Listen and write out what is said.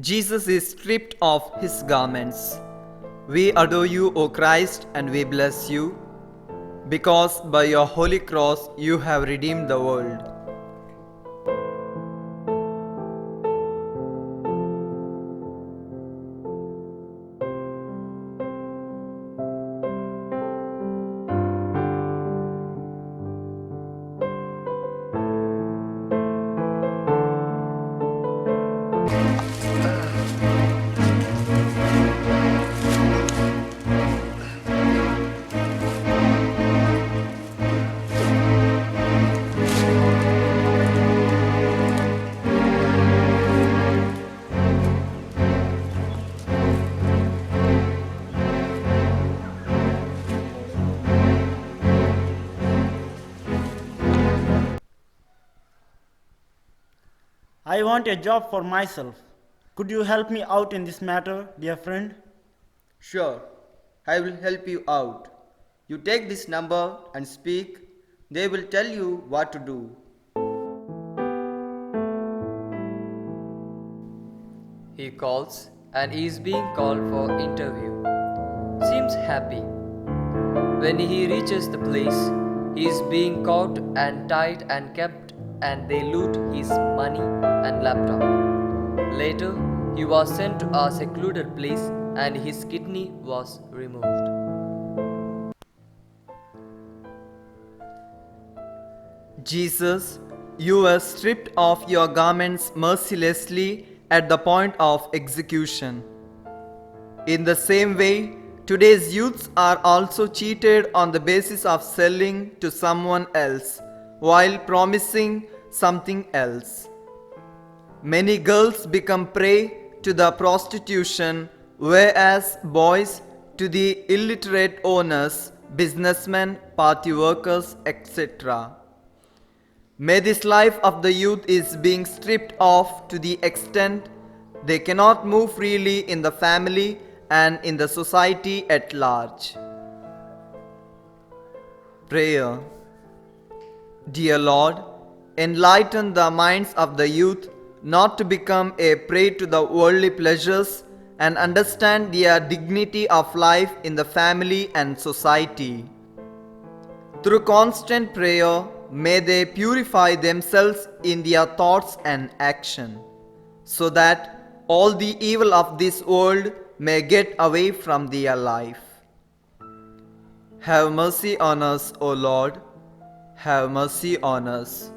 Jesus is stripped of his garments. We adore you, O Christ, and we bless you, because by your holy cross you have redeemed the world. I want a job for myself. Could you help me out in this matter, dear friend? Sure, I will help you out. You take this number and speak. They will tell you what to do. He calls and is being called for interview. Seems happy. When he reaches the place, he is being caught and tied and kept, and they loot his money and laptop. Later, he was sent to a secluded place and his kidney was removed. Jesus, you were stripped of your garments mercilessly at the point of execution. In the same way, today's youths are also cheated on the basis of selling to someone else while promising something else. Many girls become prey to the prostitution, whereas boys to the illiterate owners, businessmen, party workers, etc. May this life of the youth is being stripped off to the extent they cannot move freely in the family and in the society at large. Prayer. Dear Lord, enlighten the minds of the youth not to become a prey to the worldly pleasures and understand their dignity of life in the family and society. Through constant prayer, may they purify themselves in their thoughts and action, so that all the evil of this world may get away from their life. Have mercy on us, O Lord. Have mercy on us.